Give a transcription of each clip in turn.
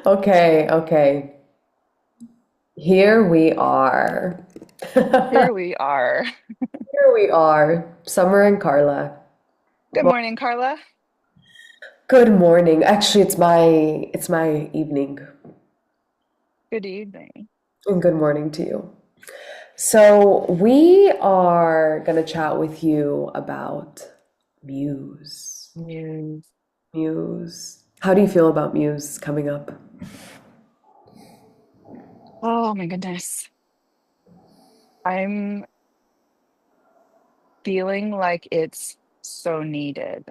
Okay, okay. Here we are. Here Here we are. we are, Summer and Carla. Good Well, morning, Karla. good morning. Actually, it's my evening. Good evening. And good morning to you. So, we are going to chat with you about Muse. News. Muse. How do you feel about Muse coming up? Oh my goodness. I'm feeling like it's so needed.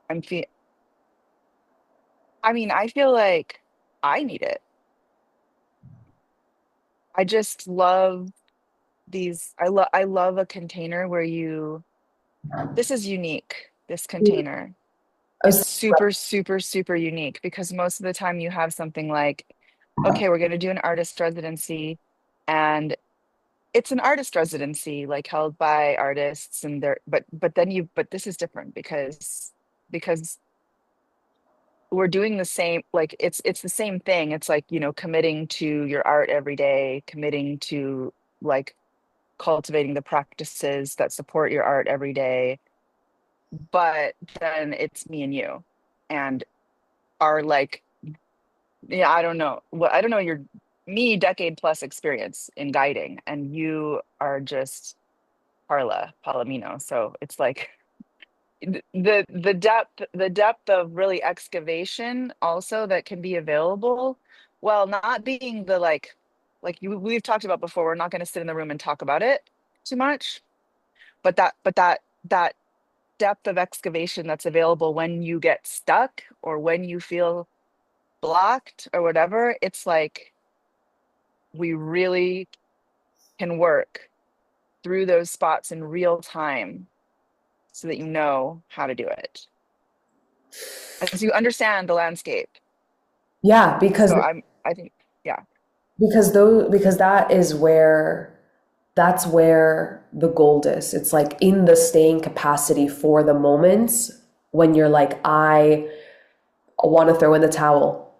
I'm fe I mean, I feel like I need it. I just love I love a container where this is unique, this container. I It's was, super, super, super unique because most of the time you have something like, okay, we're going to do an artist residency, and it's an artist residency like held by artists, and they're but this is different because we're doing the same, like it's the same thing. It's like, committing to your art every day, committing to like cultivating the practices that support your art every day. But then it's me and you, and our like, yeah, I don't know. Well, I don't know your me decade plus experience in guiding, and you are just Karla Palomino. So it's like the depth of really excavation also that can be available, while not being the like we've talked about before. We're not going to sit in the room and talk about it too much, but that depth of excavation that's available when you get stuck or when you feel blocked or whatever, it's like we really can work through those spots in real time so that you know how to do it as you understand the landscape. yeah, because So I think, yeah. because that's where the gold is. It's like in the staying capacity for the moments when you're like, I want to throw in the towel.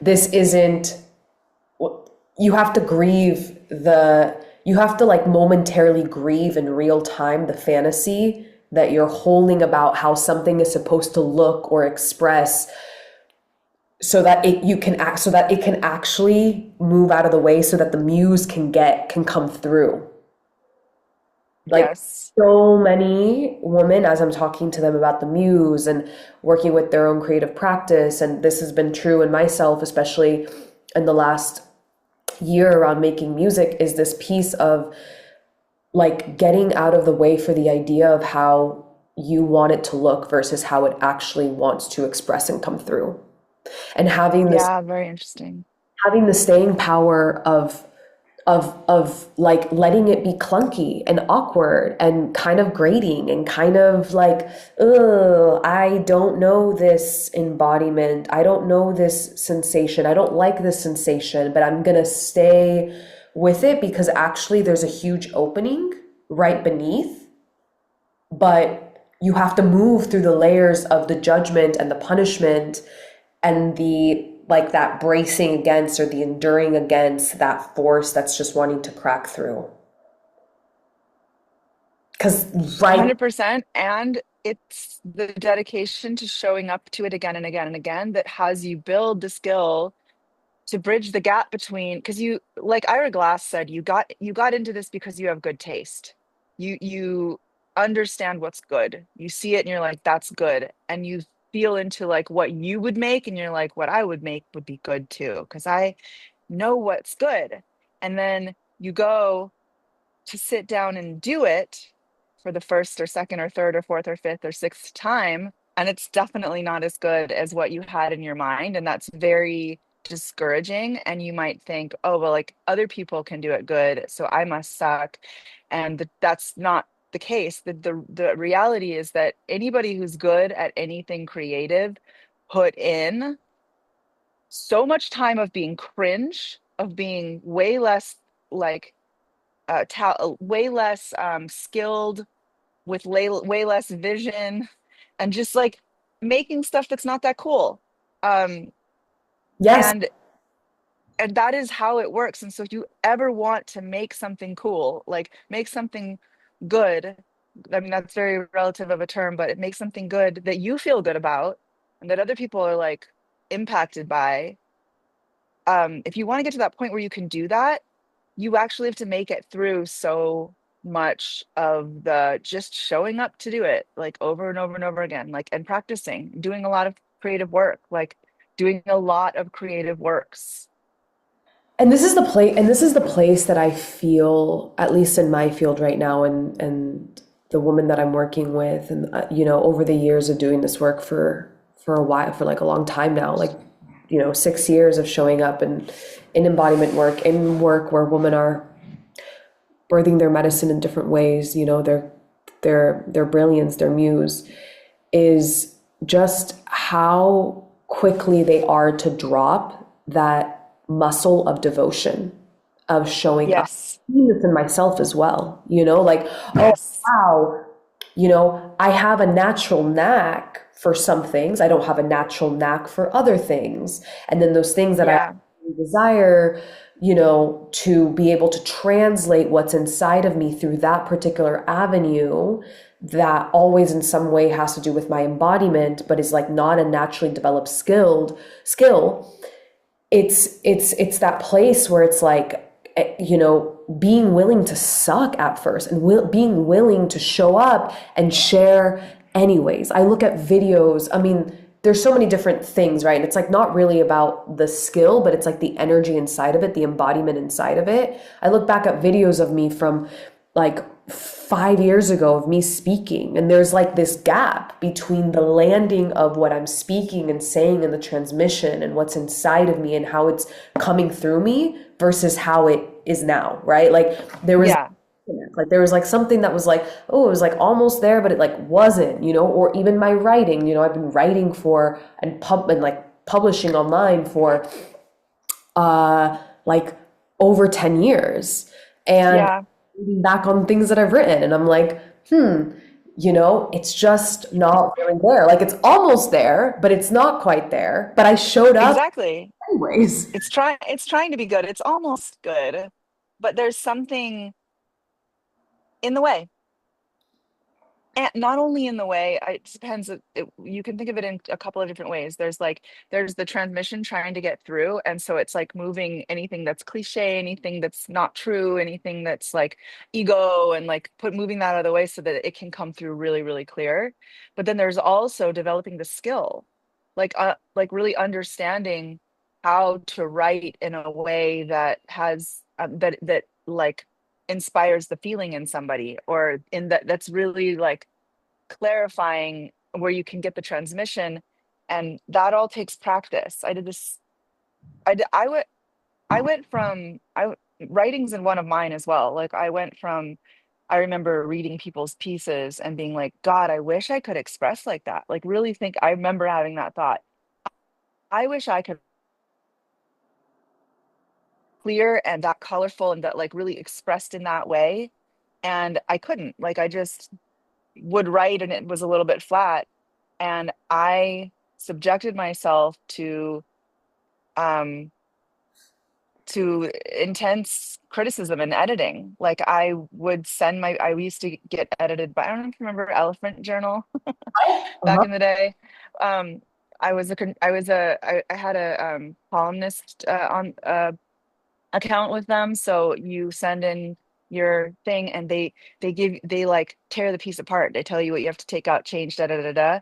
This isn't, you have to you have to like momentarily grieve in real time the fantasy that you're holding about how something is supposed to look or express so that it can actually move out of the way so that the muse can come through. Like Yes. so many women, as I'm talking to them about the muse and working with their own creative practice, and this has been true in myself, especially in the last year around making music, is this piece of like getting out of the way for the idea of how you want it to look versus how it actually wants to express and come through. And Yeah, very interesting. having the staying power of like letting it be clunky and awkward and kind of grating and kind of like, ugh, I don't know this embodiment. I don't know this sensation. I don't like this sensation, but I'm gonna stay with it because actually there's a huge opening right beneath, but you have to move through the layers of the judgment and the punishment and the like that bracing against or the enduring against that force that's just wanting to crack through. Because right, 100%. And it's the dedication to showing up to it again and again and again that has you build the skill to bridge the gap between, because you, like Ira Glass said, you got into this because you have good taste. You understand what's good. You see it and you're like, that's good. And you feel into like what you would make, and you're like, what I would make would be good too, because I know what's good. And then you go to sit down and do it for the first or second or third or fourth or fifth or sixth time, and it's definitely not as good as what you had in your mind, and that's very discouraging. And you might think, oh well, like other people can do it good, so I must suck. And that's not the case. The reality is that anybody who's good at anything creative put in so much time of being cringe, of being way less like way less skilled, with way less vision, and just like making stuff that's not that cool. Um, Yes. And that is how it works. And so if you ever want to make something cool, like make something good, I mean that's very relative of a term, but it makes something good that you feel good about and that other people are like impacted by. If you want to get to that point where you can do that, you actually have to make it through so much of the just showing up to do it, like over and over and over again, like and practicing, doing a lot of creative work, like doing a lot of creative works. And this is the place that I feel, at least in my field right now, and the woman that I'm working with, and over the years of doing this work for a while, for like a long time now, like 6 years of showing up and in embodiment work, in work where women are birthing their medicine in different ways, their brilliance, their muse, is just how quickly they are to drop that muscle of devotion, of showing up. Yes. I've seen this in myself as well, like, oh, Yes. wow, I have a natural knack for some things. I don't have a natural knack for other things. And then those things that I Yeah. desire, to be able to translate what's inside of me through that particular avenue, that always in some way has to do with my embodiment, but is like not a naturally developed skill. It's that place where it's like, being willing to suck at first, and being willing to show up and share anyways. I look at videos. I mean, there's so many different things, right? It's like not really about the skill, but it's like the energy inside of it, the embodiment inside of it. I look back at videos of me from like 5 years ago of me speaking, and there's like this gap between the landing of what I'm speaking and saying in the transmission and what's inside of me and how it's coming through me versus how it is now, right? Like there was Yeah. there was like something that was like, oh, it was like almost there, but it like wasn't, or even my writing, I've been writing for and like publishing online for like over 10 years, and Yeah. reading back on things that I've written, and I'm like, it's just not really there. Like it's almost there, but it's not quite there. But I showed up Exactly. anyways. It's trying to be good. It's almost good, but there's something in the way. And not only in the way, it depends. You can think of it in a couple of different ways. There's the transmission trying to get through, and so it's like moving anything that's cliche, anything that's not true, anything that's like ego, and like moving that out of the way so that it can come through really, really clear. But then there's also developing the skill, like really understanding how to write in a way that has that like inspires the feeling in somebody, or in that's really like clarifying where you can get the transmission. And that all takes practice. I did this I did, I went from I writings in one of mine as well. Like I remember reading people's pieces and being like, God, I wish I could express like that. Like really think I remember having that thought. I wish I could clear and that colorful and that like really expressed in that way. And I couldn't. Like I just would write and it was a little bit flat. And I subjected myself um to intense criticism and editing. Like I used to get edited by, I don't know if you remember Elephant Journal back Uh-huh. in the day. Um I had a columnist on account with them. So you send in your thing and they like tear the piece apart. They tell you what you have to take out, change, da da da da.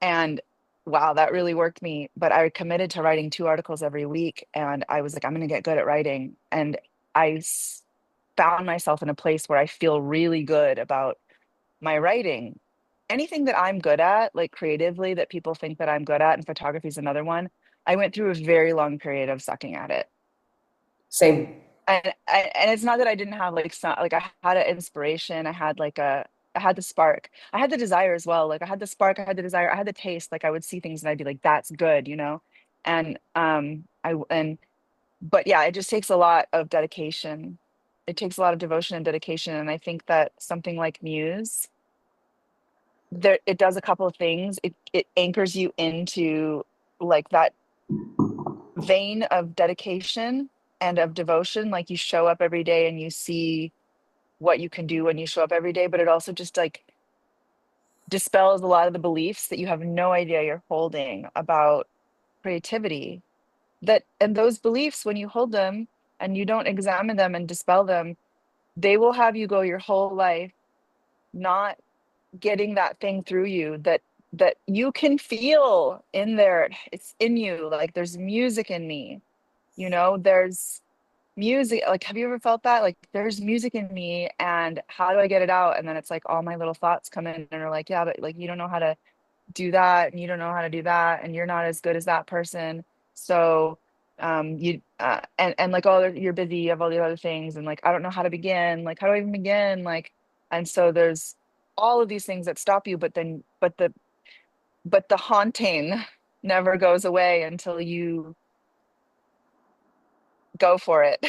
And wow, that really worked me. But I committed to writing 2 articles every week. And I was like, I'm going to get good at writing. And I found myself in a place where I feel really good about my writing. Anything that I'm good at, like creatively, that people think that I'm good at, and photography is another one. I went through a very long period of sucking at it. Same. And it's not that I didn't have like some, like I had an inspiration, I had the spark, I had the desire as well. Like I had the spark, I had the desire, I had the taste. Like I would see things and I'd be like, that's good, And but yeah, it just takes a lot of dedication. It takes a lot of devotion and dedication. And I think that something like Muse, there it does a couple of things. It anchors you into like that vein of dedication and of devotion. Like you show up every day and you see what you can do when you show up every day, but it also just like dispels a lot of the beliefs that you have no idea you're holding about creativity. That and those beliefs, when you hold them and you don't examine them and dispel them, they will have you go your whole life not getting that thing through you that you can feel in there. It's in you. Like there's music in me, there's music. Like, have you ever felt that? Like, there's music in me, and how do I get it out? And then it's like all my little thoughts come in and are like, yeah, but like you don't know how to do that, and you don't know how to do that, and you're not as good as that person. So, you and like, oh, you're busy, you have all the other things, and like I don't know how to begin. Like, how do I even begin? Like, and so there's all of these things that stop you, but the haunting never goes away until you go for it,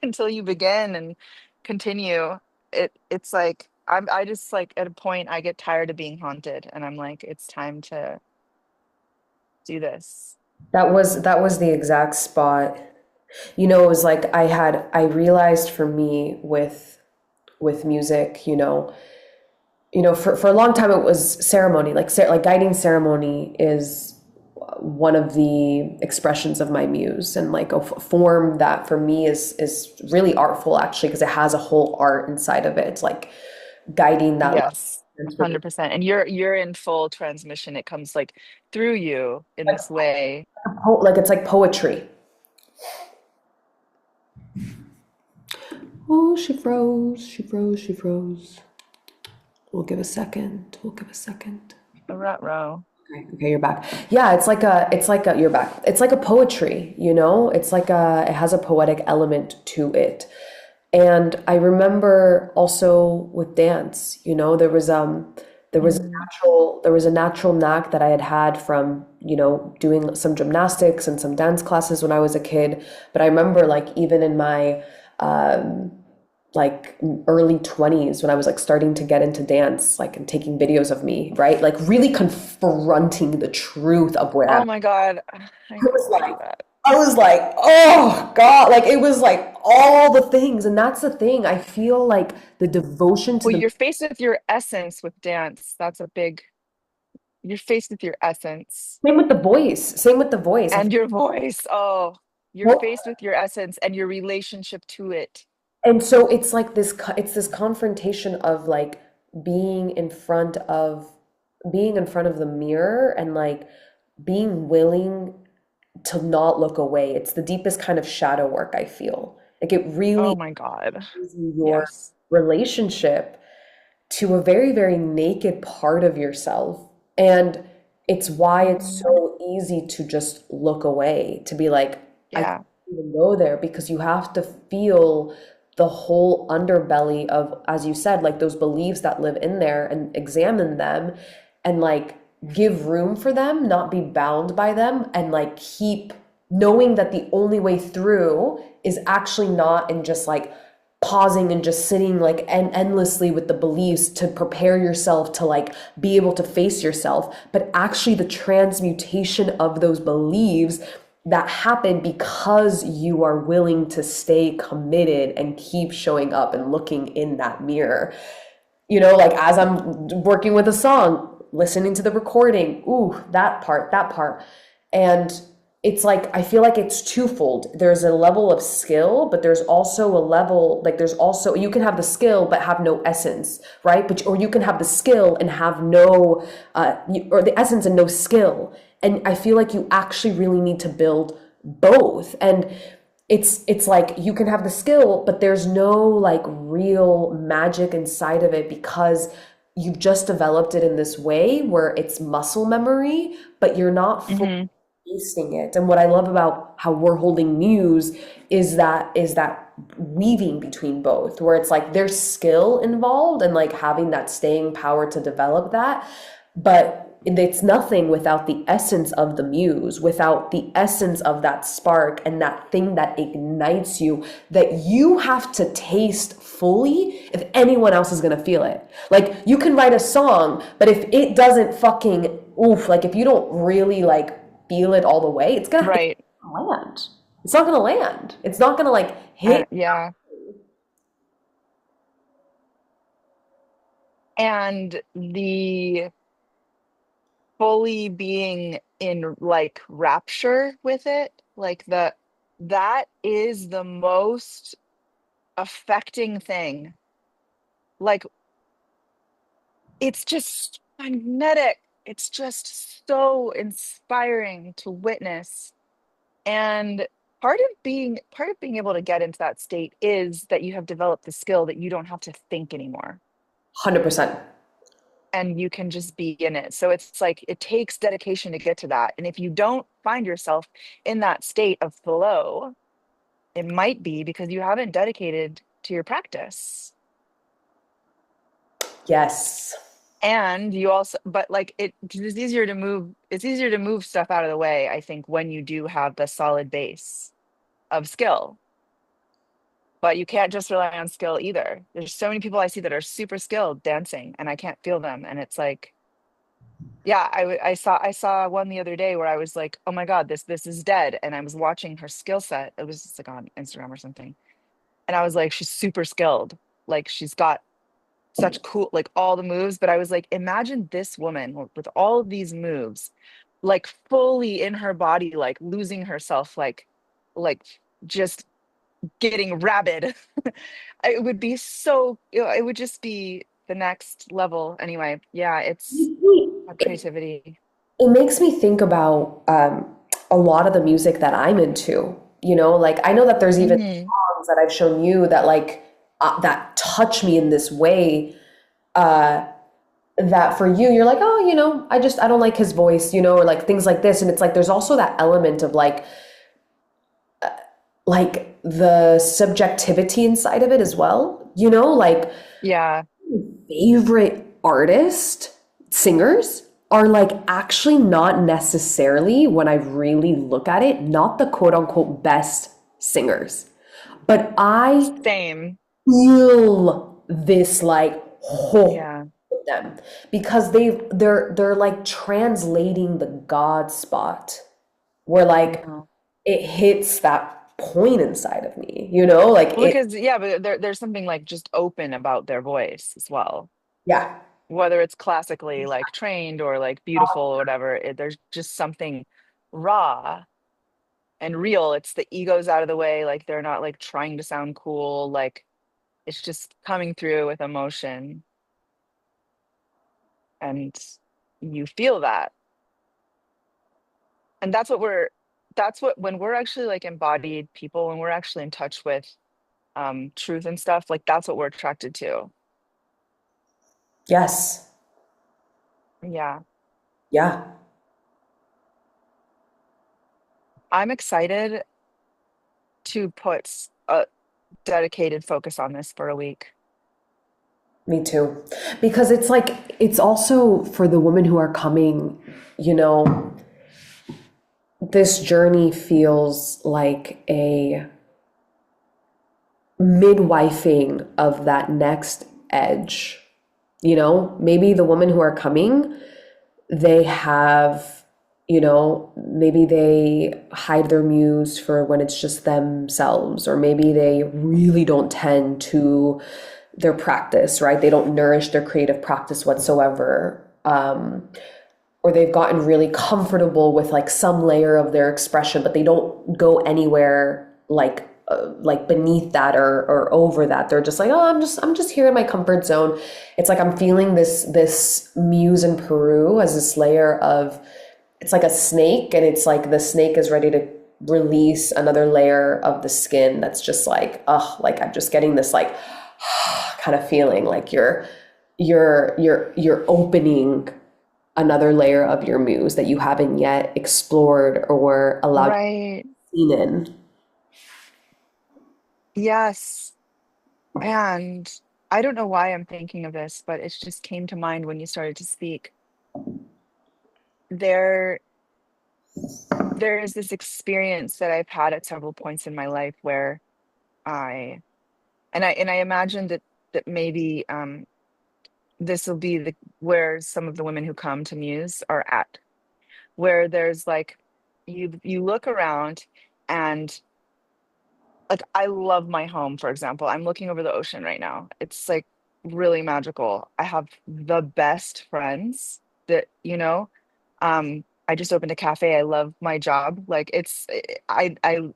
until you begin and continue. It's like I just like at a point I get tired of being haunted and I'm like, it's time to do this. That was the exact spot. It was like I realized for me with music, for a long time it was ceremony, like guiding ceremony is one of the expressions of my muse, and like a form that for me is really artful actually, because it has a whole art inside of it. It's like guiding that Yes, light. 100%. And you're in full transmission. It comes like through you in Like, this way. like it's like poetry. Oh, she froze, she froze, she froze. We'll give a second. A rut row. Okay, you're back. Yeah, you're back. It's like a poetry, it has a poetic element to it. And I remember also with dance, Mm. there was a natural knack that I had from, doing some gymnastics and some dance classes when I was a kid. But I remember like even in my um like early 20s when I was like starting to get into dance, like and taking videos of me, right? Like really confronting the truth of where Oh I'm. my God. I I was I do like, that. I was like, oh God, like it was like all the things. And that's the thing. I feel like the devotion to Well, the you're faced with your essence with dance. That's a big, you're faced with your essence same with the voice, same with the voice. and your voice. Oh, you're faced with your essence and your relationship to it. And so it's like it's this confrontation of like being in front of being in front of the mirror and like being willing to not look away. It's the deepest kind of shadow work, I feel. Like it really Oh my God. is your Yes. relationship to a very, very naked part of yourself. And it's why it's Mhm. so easy to just look away, to be like, I can't Yeah. even go there, because you have to feel the whole underbelly of, as you said, like those beliefs that live in there and examine them and like give room for them, not be bound by them, and like keep knowing that the only way through is actually not in just like pausing and just sitting like endlessly with the beliefs to prepare yourself to like be able to face yourself, but actually the transmutation of those beliefs that happen because you are willing to stay committed and keep showing up and looking in that mirror. Like as I'm working with a song, listening to the recording, ooh, that part. And it's like, I feel like it's twofold. There's a level of skill, but there's also a level, like, there's also, you can have the skill, but have no essence, right? Or you can have the skill and have no, or the essence and no skill. And I feel like you actually really need to build both. And it's like you can have the skill, but there's no like real magic inside of it because you've just developed it in this way where it's muscle memory, but you're not fully Hmm. tasting it. And what I love about how we're holding Muse is that weaving between both, where it's like there's skill involved and like having that staying power to develop that, but it's nothing without the essence of the muse, without the essence of that spark and that thing that ignites you, that you have to taste fully if anyone else is gonna feel it. Like you can write a song, but if it doesn't fucking oof, like if you don't really like feel it all the way, it's gonna Right. land. It's not gonna land. It's not gonna like hit. Yeah. And the fully being in like rapture with it, like that is the most affecting thing. Like it's just magnetic. It's just so inspiring to witness. And part of being able to get into that state is that you have developed the skill that you don't have to think anymore 100%. and you can just be in it. So it's like it takes dedication to get to that. And if you don't find yourself in that state of flow, it might be because you haven't dedicated to your practice. Yes. And you also, but like it's easier to move stuff out of the way, I think, when you do have the solid base of skill. But you can't just rely on skill either. There's so many people I see that are super skilled dancing and I can't feel them. And it's like, yeah, I saw one the other day where I was like, oh my God, this is dead. And I was watching her skill set. It was just like on Instagram or something. And I was like, she's super skilled. Like she's got such cool, like all the moves. But I was like, imagine this woman with all of these moves, like fully in her body, like losing herself, like just getting rabid. It would be so, it would just be the next level. Anyway, yeah, it's creativity. It makes me think about a lot of the music that I'm into. Like I know that there's even Hmm. songs that I've shown you that like that touch me in this way. Uh, that for you, you're like, oh, I don't like his voice, or like things like this. And it's like there's also that element of like the subjectivity inside of it as well. Like Yeah. favorite artist singers are like actually not necessarily, when I really look at it, not the quote unquote best singers. But I Same. feel this like whole Yeah. with them because they're like translating the God spot where I like know. it hits that point inside of me, like Well, it, because yeah, but there's something like just open about their voice as well. yeah. Whether it's classically like trained or like beautiful or whatever, there's just something raw and real. It's the egos out of the way, like they're not like trying to sound cool, like it's just coming through with emotion and you feel that. And that's what when we're actually like embodied people, when we're actually in touch with truth and stuff, like that's what we're attracted to. Yes. Yeah. Yeah. I'm excited to put a dedicated focus on this for a week. Me too. Because it's like, it's also for the women who are coming, you know, this journey feels like a midwifing of that next edge. Maybe the women who are coming, they have, maybe they hide their muse for when it's just themselves, or maybe they really don't tend to their practice, right? They don't nourish their creative practice whatsoever. Or they've gotten really comfortable with like some layer of their expression, but they don't go anywhere like beneath that or over that. They're just like, oh, I'm just here in my comfort zone. It's like I'm feeling this muse in Peru as this layer of, it's like a snake, and it's like the snake is ready to release another layer of the skin that's just like, oh, like I'm just getting this like kind of feeling like you're opening another layer of your muse that you haven't yet explored or allowed to Right. be seen in. Yes. And I don't know why I'm thinking of this, but it just came to mind when you started to speak. There, there is this experience that I've had at several points in my life where I and I imagine that maybe this will be the where some of the women who come to Muse are at, where there's like You look around and like I love my home, for example. I'm looking over the ocean right now. It's like really magical. I have the best friends that, I just opened a cafe. I love my job. Like I'm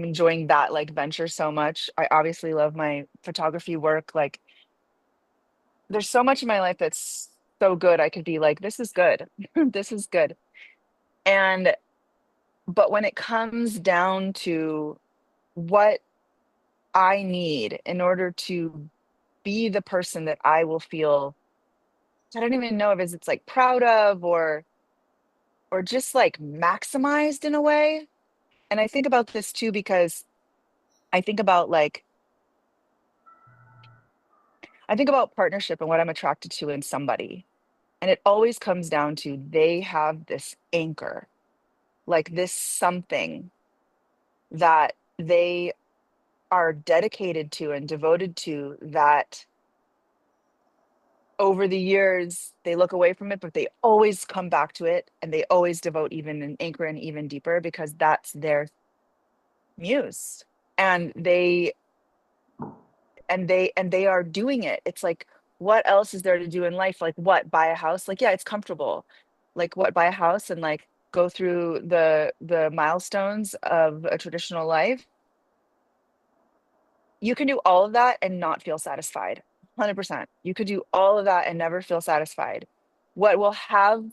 enjoying that like venture so much. I obviously love my photography work. Like there's so much in my life that's so good. I could be like, this is good. This is good. And but when it comes down to what I need in order to be the person that I will feel, I don't even know if it's like proud of or just like maximized in a way. And I think about this too because I think about like I think about partnership and what I'm attracted to in somebody. And it always comes down to they have this anchor, like this something that they are dedicated to and devoted to that over the years they look away from it, but they always come back to it and they always devote even an anchor and even deeper because that's their muse. And they are doing it. It's like, what else is there to do in life? Like what, buy a house? Like, yeah, it's comfortable. Like what, buy a house and like go through the milestones of a traditional life. You can do all of that and not feel satisfied. 100%. You could do all of that and never feel satisfied. What will have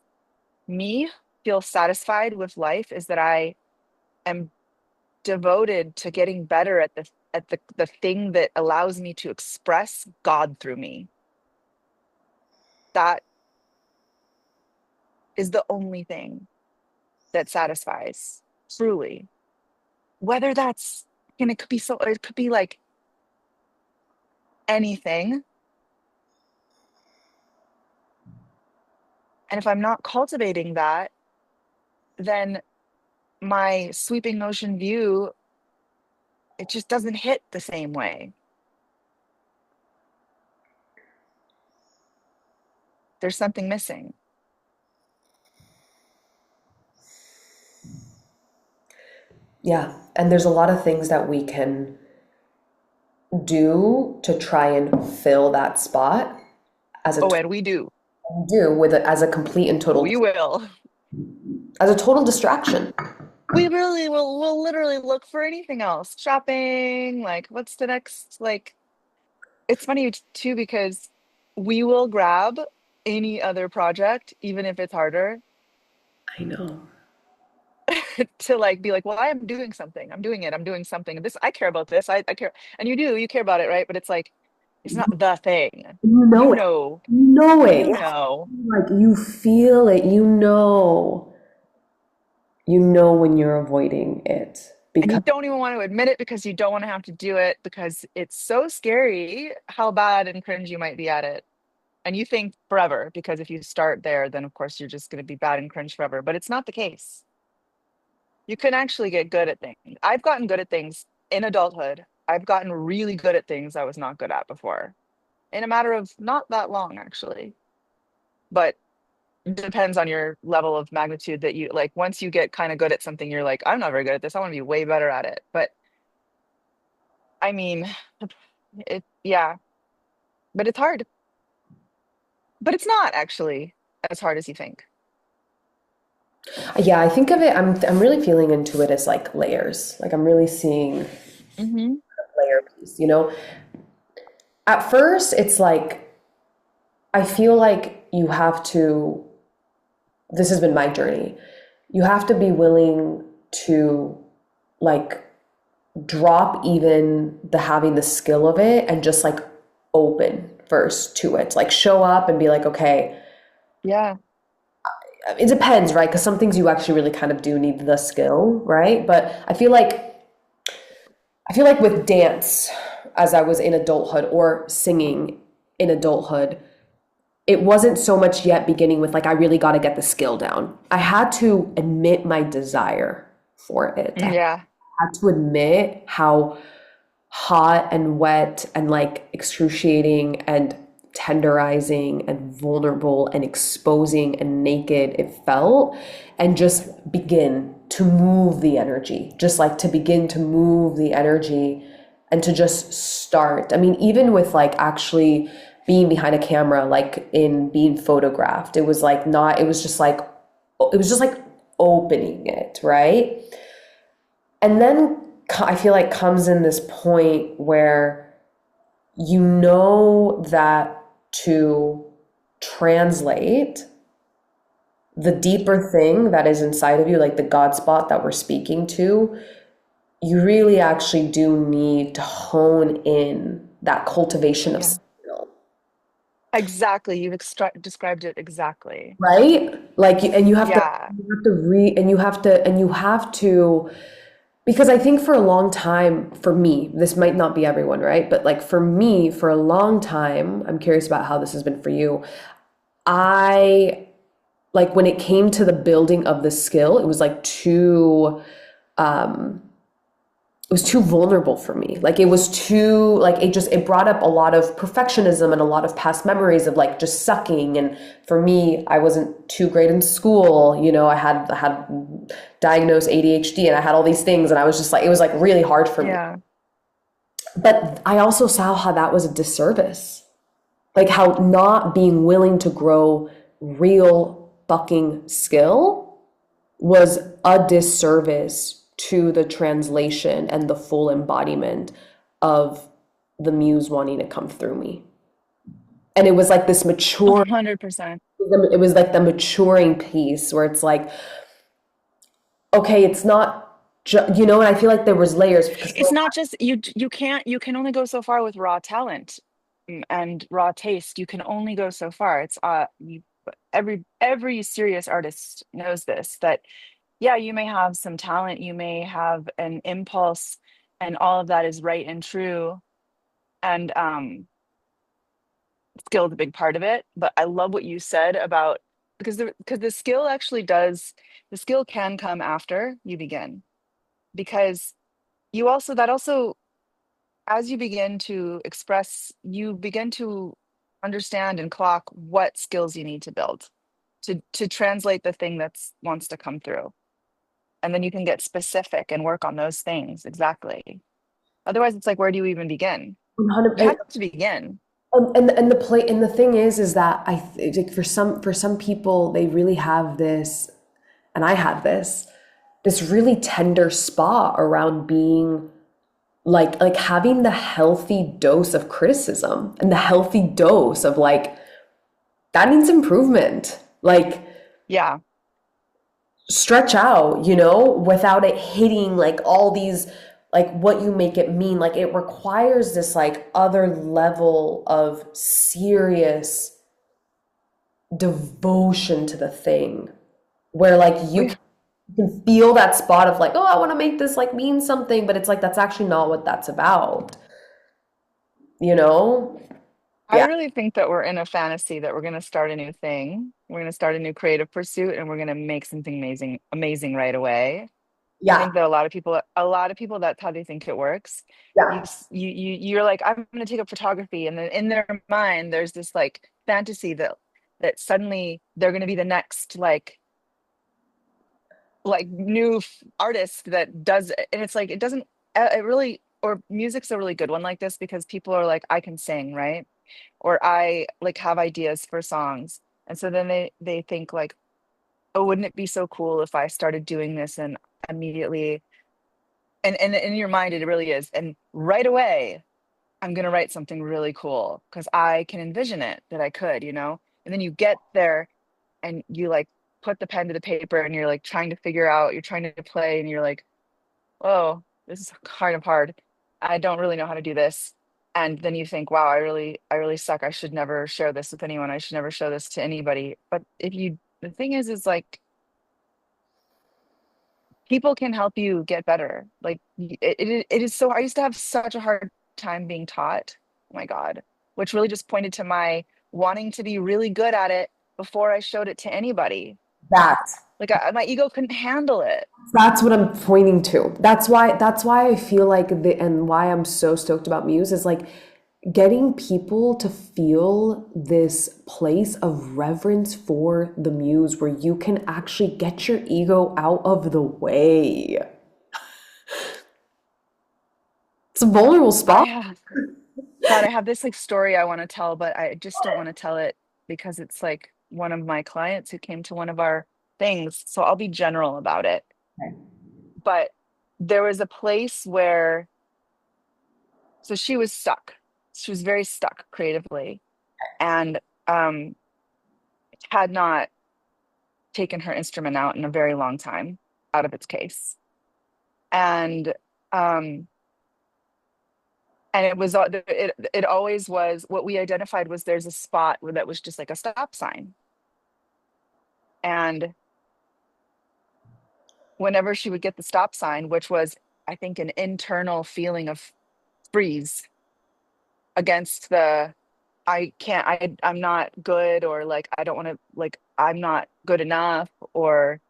me feel satisfied with life is that I am devoted to getting better at the thing that allows me to express God through me. That is the only thing that satisfies truly. Whether that's and it could be like anything. And if I'm not cultivating that, then my sweeping ocean view, it just doesn't hit the same way. There's something missing. Yeah, and there's a lot of things that we can do to try and fill that spot as a Oh, and we do. do with it as a complete and total We will. as a total distraction. We really will we'll literally look for anything else. Shopping, like what's the next like it's funny too because we will grab any other project, even if it's harder, I know. to like be like, well, I am doing something. I'm doing it. I'm doing something. This I care about this. I care. And you care about it, right? But it's like it's not the thing. You You know it. know. You know it. You Yeah. know. Like you feel it. You know. You know when you're avoiding it And you because don't even want to admit it because you don't want to have to do it because it's so scary how bad and cringe you might be at it. And you think forever, because if you start there, then of course you're just going to be bad and cringe forever. But it's not the case. You can actually get good at things. I've gotten good at things in adulthood. I've gotten really good at things I was not good at before in a matter of not that long, actually. But it depends on your level of magnitude that you like. Once you get kind of good at something, you're like, I'm not very good at this. I want to be way better at it. But I mean, yeah, but it's hard. But it's not actually as hard as you think. yeah, I think of it. I'm really feeling into it as like layers. Like I'm really seeing Hmm. layer piece. At first, it's like I feel like you have to. This has been my journey. You have to be willing to like drop even the having the skill of it and just like open first to it. Like show up and be like, okay, Yeah. it depends, right? Because some things you actually really kind of do need the skill, right? But I feel like with dance, as I was in adulthood or singing in adulthood, it wasn't so much yet beginning with like I really got to get the skill down. I had to admit my desire for it. I Yeah. had to admit how hot and wet and like excruciating and tenderizing and vulnerable and exposing and naked it felt and just begin. to move the energy, just like to begin to move the energy and to just start. I mean, even with like actually being behind a camera, like in being photographed, it was like not, it was just like opening it, right? And then I feel like comes in this point where you know that to translate the deeper thing that is inside of you, like the God spot that we're speaking to, you really actually do need to hone in that cultivation of Yeah. skill, Exactly. You've described it exactly. right? Like, and Yeah. you have to and you have to, because I think for a long time, for me, this might not be everyone, right? But like for me, for a long time, I'm curious about how this has been for you. I like when it came to the building of the skill, it was like too it was too vulnerable for me. Like it was too like it brought up a lot of perfectionism and a lot of past memories of like just sucking. And for me, I wasn't too great in school. You know, I had diagnosed ADHD and I had all these things and I was just like it was like really hard for me. Yeah. But I also saw how that was a disservice. Like how not being willing to grow real fucking skill was a disservice to the translation and the full embodiment of the muse wanting to come through me. And it was like this mature, 100%. it was like the maturing piece where it's like, okay, it's not, you know, and I feel like there was layers because, It's not just you can only go so far with raw talent, and raw taste. You can only go so far. It's you every serious artist knows this, that yeah, you may have some talent, you may have an impulse, and all of that is right and true. And skill is a big part of it. But I love what you said about, because the skill actually does, the skill can come after you begin, because you also, that also, as you begin to express, you begin to understand and clock what skills you need to build to translate the thing that's wants to come through. And then you can get specific and work on those things. Exactly. Otherwise, it's like, where do you even begin? You have to begin. and the play and the thing is that like for some people they really have this, and I had this really tender spot around being like having the healthy dose of criticism and the healthy dose of like that needs improvement. Like Yeah. stretch out, you know, without it hitting like all these like what you make it mean. Like it requires this like other level of serious devotion to the thing where like We you can feel that spot of like, oh, I want to make this like mean something, but it's like that's actually not what that's about, you know? I Yeah. really think that we're in a fantasy that we're going to start a new thing. We're going to start a new creative pursuit, and we're going to make something amazing, amazing right away. I Yeah. think that a lot of people, that's how they think it works. Yeah. You're like, I'm going to take up photography, and then in their mind, there's this like fantasy that suddenly they're going to be the next like new artist that does it. And it's like it doesn't it really, or music's a really good one like this, because people are like, I can sing, right? Or I like have ideas for songs. And so then they think like, oh, wouldn't it be so cool if I started doing this, and immediately, and in your mind it really is, and right away I'm going to write something really cool because I can envision it, that I could, and then you get there and you like put the pen to the paper and you're like trying to figure out, you're trying to play, and you're like, oh, this is kind of hard. I don't really know how to do this. And then you think, wow, I really suck. I should never share this with anyone. I should never show this to anybody. But the thing is like, people can help you get better. Like it is so, I used to have such a hard time being taught. Oh my God, which really just pointed to my wanting to be really good at it before I showed it to anybody. That Like my ego couldn't handle it. that's what I'm pointing to. That's why I feel like the and why I'm so stoked about Muse is like getting people to feel this place of reverence for the muse where you can actually get your ego out of the way. It's a vulnerable I spot. have, God, I have this like story I want to tell, but I just don't want to tell it because it's like one of my clients who came to one of our things. So I'll be general about it. But there was a place where, so she was stuck. She was very stuck creatively and had not taken her instrument out in a very long time out of its case. And um and it was it always was what we identified was there's a spot where that was just like a stop sign. And whenever she would get the stop sign, which was I think an internal feeling of freeze against the I can't I'm not good, or like I don't want to, like I'm not good enough, or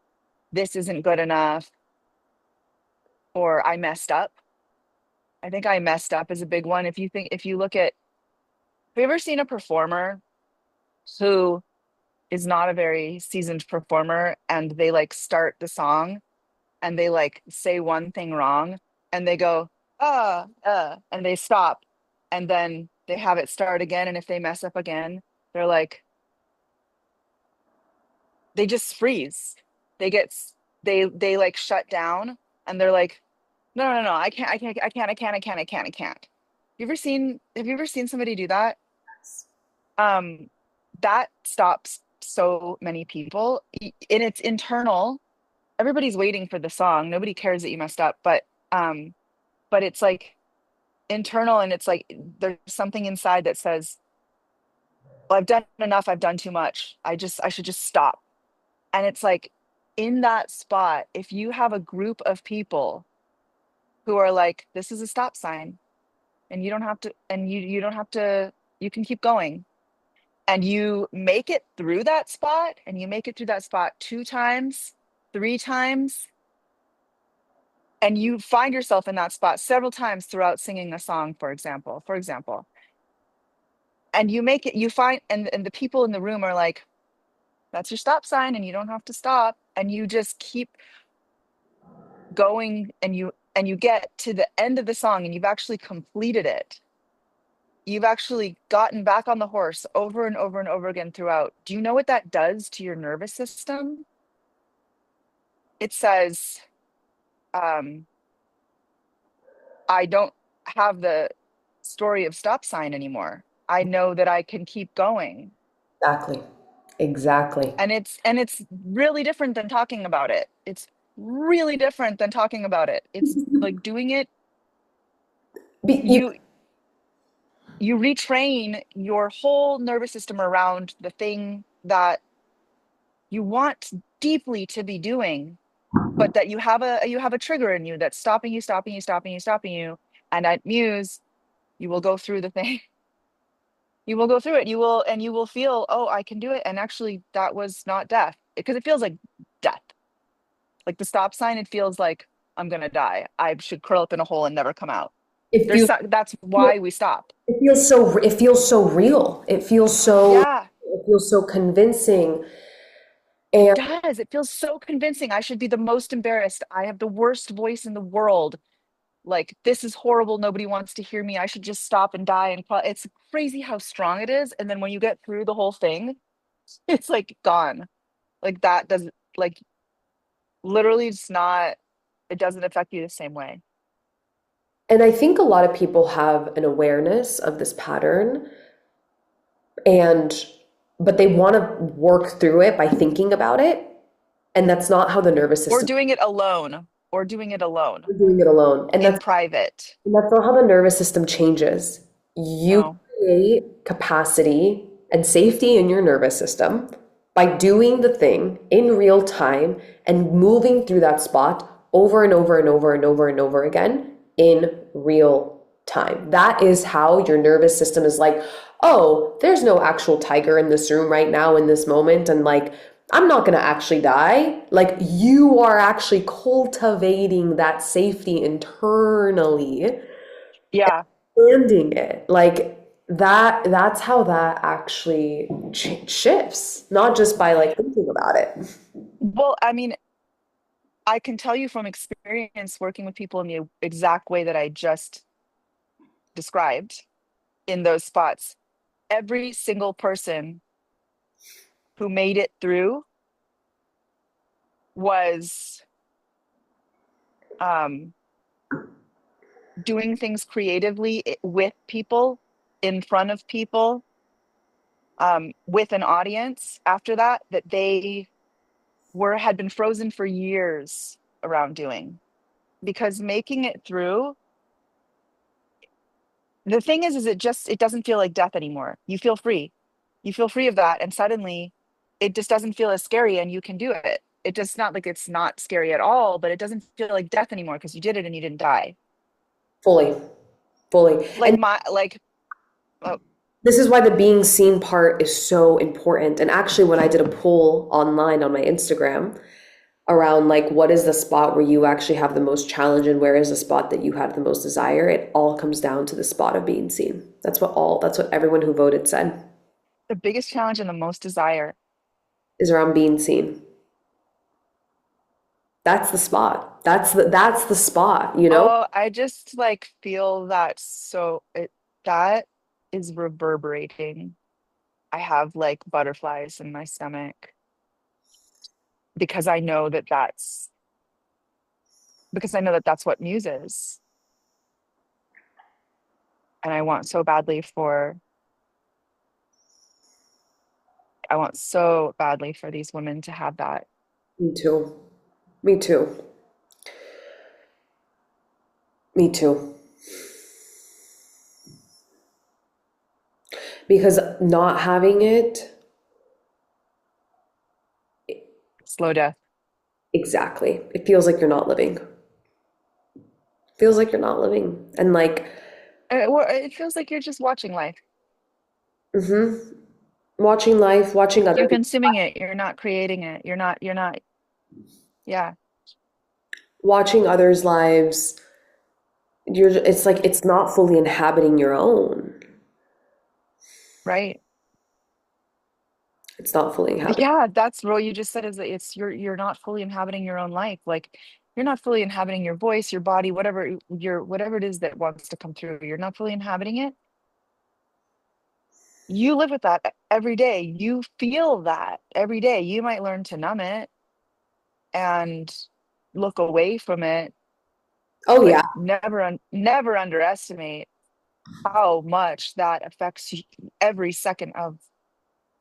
this isn't good enough, or I messed up. I think I messed up is a big one. If you look at, have you ever seen a performer who is not a very seasoned performer and they like start the song and they like say one thing wrong and they go, and they stop and then they have it start again. And if they mess up again, they're like, they just freeze. They get, they like shut down and they're like, no, no, no, I can't. Have you ever seen somebody do that? Um, that stops so many people. And it's internal. Everybody's waiting for the song. Nobody cares that you messed up, but it's like internal and it's like there's something inside that says, well, I've done enough, I've done too much. I should just stop. And it's like in that spot, if you have a group of people who are like, this is a stop sign, and you don't have to, and you don't have to, you can keep going. And you make it through that spot, and you make it through that spot 2 times, 3 times, and you find yourself in that spot several times throughout singing a song, for example, and you make it, you find, and the people in the room are like, that's your stop sign, and you don't have to stop, and you just keep going, and you get to the end of the song, and you've actually completed it. You've actually gotten back on the horse over and over and over again throughout. Do you know what that does to your nervous system? It says, um, I don't have the story of stop sign anymore. I know that I can keep going. Exactly. Exactly. And it's really different than talking about it. It's really different than talking about it. It's like doing it, You, you you retrain your whole nervous system around the thing that you want deeply to be doing, but that you have a trigger in you that's stopping you, stopping you, stopping you, stopping you. And at Muse, you will go through the thing. You will go through it. You will feel, oh, I can do it. And actually, that was not death because it feels like death. Like the stop sign, it feels like I'm gonna die. I should curl up in a hole and never come out. it feels That's why we stop. it feels so real. Yeah, It feels so convincing. it And does. It feels so convincing. I should be the most embarrassed. I have the worst voice in the world. Like, this is horrible. Nobody wants to hear me. I should just stop and die. And it's crazy how strong it is. And then when you get through the whole thing, it's like gone. Like that doesn't, like literally it's not, it doesn't affect you the same way. I think a lot of people have an awareness of this pattern and but they want to work through it by thinking about it, and that's not how the nervous Or system doing it alone, or doing it alone is doing it alone. in private. And that's not how the nervous system changes. You No. create capacity and safety in your nervous system by doing the thing in real time and moving through that spot over and over and over and over and over again in real time. That is how your nervous system is like, oh, there's no actual tiger in this room right now in this moment. And like, I'm not going to actually die. Like, you are actually cultivating that safety internally, Yeah. expanding it. Like, that's how that actually shifts, not just by like thinking about it. Well, I mean, I can tell you from experience working with people in the exact way that I just described in those spots. Every single person who made it through was um, doing things creatively with people, in front of people, with an audience after that, that they were had been frozen for years around doing. Because making it through, the thing is it doesn't feel like death anymore. You feel free. You feel free of that, and suddenly it just doesn't feel as scary and you can do it. It just not like it's not scary at all, but it doesn't feel like death anymore because you did it and you didn't die. Fully, fully. Like And my like oh, this is why the being seen part is so important. And actually, when I did a poll online on my Instagram around like what is the spot where you actually have the most challenge and where is the spot that you had the most desire, it all comes down to the spot of being seen. That's what everyone who voted said, the biggest challenge and the most desire. is around being seen. That's the spot. That's the spot, you know? Oh, I just like feel that so it that is reverberating. I have like butterflies in my stomach because I know that that's what muse is. And I want so badly for these women to have that. Me too. Me too. Me too. Because not having it, Slow death. exactly. It feels like you're not living. Feels like you're not living. And like, It feels like you're just watching life. watching life, watching You're others, consuming it. You're not creating it. You're not, yeah, watching others' lives, it's like it's not fully inhabiting your own. right. It's not fully inhabiting. Yeah, that's what you just said is that you're not fully inhabiting your own life. Like you're not fully inhabiting your voice, your body, whatever it is that wants to come through. You're not fully inhabiting it. You live with that every day. You feel that every day. You might learn to numb it and look away from it, Oh but yeah. never underestimate how much that affects every second of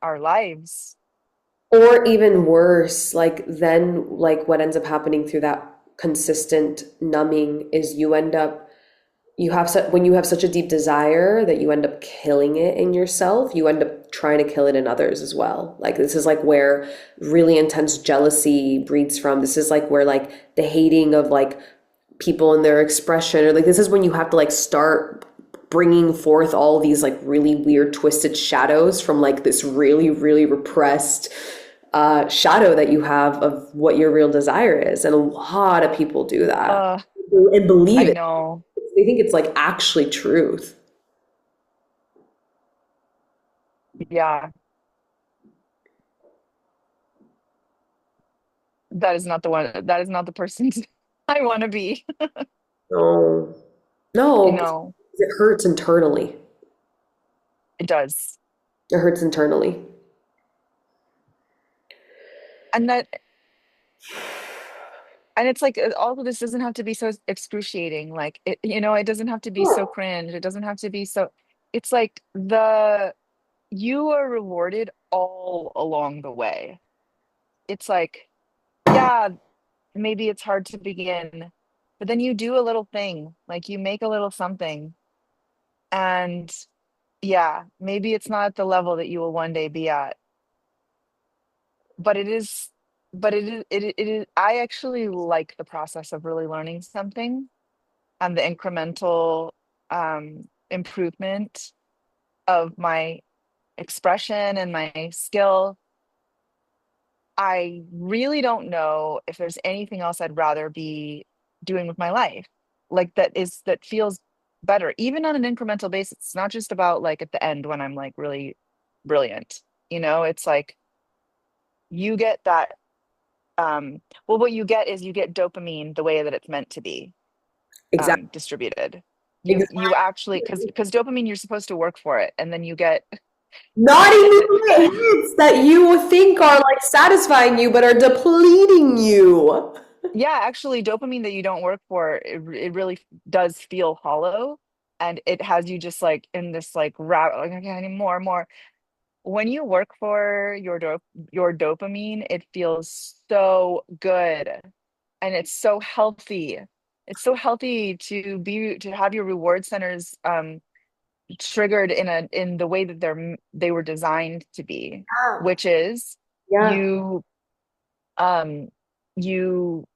our lives. Or even worse, like then like what ends up happening through that consistent numbing is you end up when you have such a deep desire that you end up killing it in yourself, you end up trying to kill it in others as well. Like this is like where really intense jealousy breeds from. This is like where like the hating of like people and their expression, or like this is when you have to like start bringing forth all these like really weird twisted shadows from like this really really repressed shadow that you have of what your real desire is. And a lot of people do that Uh, and believe I it. know. They think it's like actually truth. Yeah, that is not the one. That is not the person I want to be. No, You no, know, it hurts internally. it does. It hurts internally. And that, and it's like all of this doesn't have to be so excruciating. Like it doesn't have to be so cringe. It doesn't have to be so, it's like you are rewarded all along the way. It's like, yeah, maybe it's hard to begin, but then you do a little thing, like you make a little something. And yeah, maybe it's not at the level that you will one day be at, but it is, I actually like the process of really learning something and the incremental improvement of my expression and my skill. I really don't know if there's anything else I'd rather be doing with my life. Like that feels better, even on an incremental basis. It's not just about like at the end when I'm like really brilliant. It's like you get that well, what you get is you get dopamine the way that it's meant to be Exactly. distributed. You Exactly. actually, because dopamine, you're supposed to work for it, and then you get Not even the hits that you think are like satisfying you, but are depleting you. yeah, actually dopamine that you don't work for, it really does feel hollow, and it has you just like in this like like, okay, I need more and more. When you work for your dopamine, it feels so good, and it's so healthy. It's so healthy to have your reward centers triggered in the way that they were designed to be, which is Yeah. you um you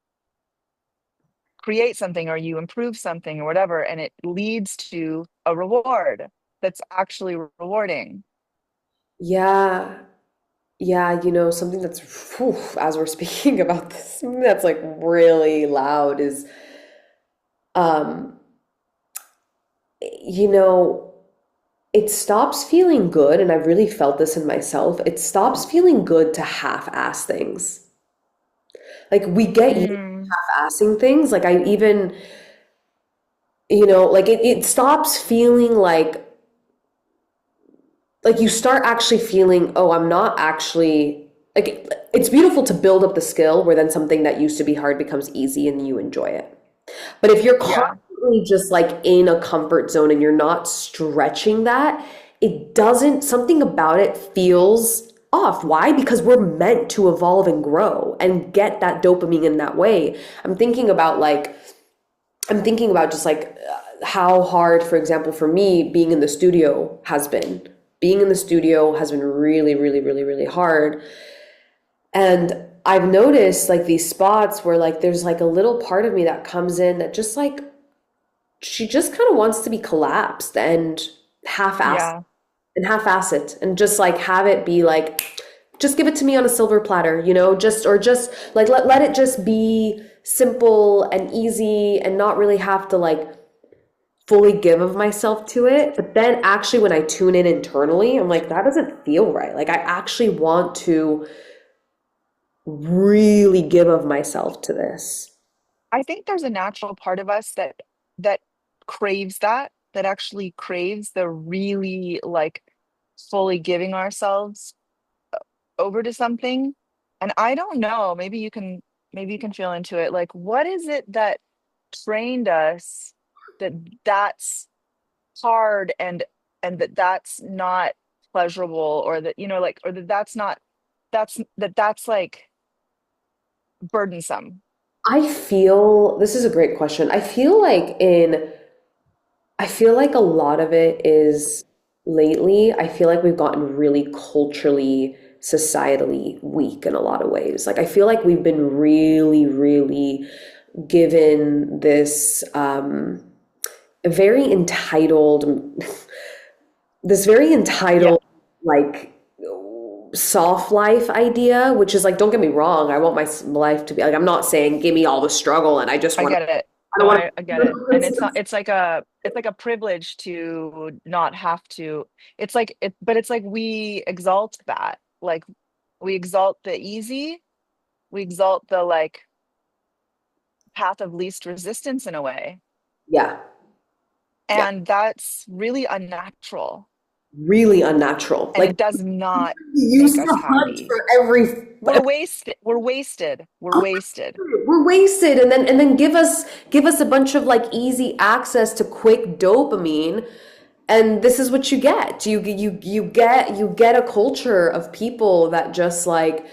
create something or you improve something or whatever, and it leads to a reward that's actually rewarding. Yeah. Yeah, something that's, whew, as we're speaking about this, something that's like really loud is, um, you know, it stops feeling good, and I've really felt this in myself. It stops feeling good to half-ass things. Like we get used to Mm, half-assing things. Like I even, like it stops feeling like you start actually feeling, oh, I'm not actually like it's beautiful to build up the skill where then something that used to be hard becomes easy and you enjoy it. But if you're yeah, constantly just like in a comfort zone and you're not stretching that, it doesn't, something about it feels off. Why? Because we're meant to evolve and grow and get that dopamine in that way. I'm thinking about just like how hard, for example, for me, being in the studio has been. Being in the studio has been really, really, really, really hard. And I've noticed like these spots where like there's like a little part of me that comes in that just like she just kind of wants to be collapsed and half-ass yeah. and half-ass it and just like have it be like just give it to me on a silver platter, just or just like let it just be simple and easy and not really have to like fully give of myself to it. But then actually when I tune in internally, I'm like, that doesn't feel right. Like I actually want to really give of myself to this. I think there's a natural part of us that craves that actually craves the really like fully giving ourselves over to something. And I don't know, maybe you can feel into it. Like what is it that trained us that that's hard and that's not pleasurable, or that like, or that that's not that's like burdensome. I feel this is a great question. I feel like a lot of it is lately, I feel like we've gotten really culturally, societally weak in a lot of ways. Like I feel like we've been really, really given this very entitled this very Yeah, entitled like soft life idea, which is like, don't get me wrong, I want my life to be like, I'm not saying give me all the struggle and I get it. I don't No, want I get it. And it's not, to. it's like a privilege to not have to. It's like it, but it's like we exalt that. Like we exalt the easy, we exalt the like path of least resistance in a way. Yeah, yeah, And that's really unnatural. really unnatural. And Like it does not you make used us to hunt happy. for every We're wasted. We're wasted. We're wasted. we're wasted, and then give us a bunch of like easy access to quick dopamine, and this is what you get. You get a culture of people that just like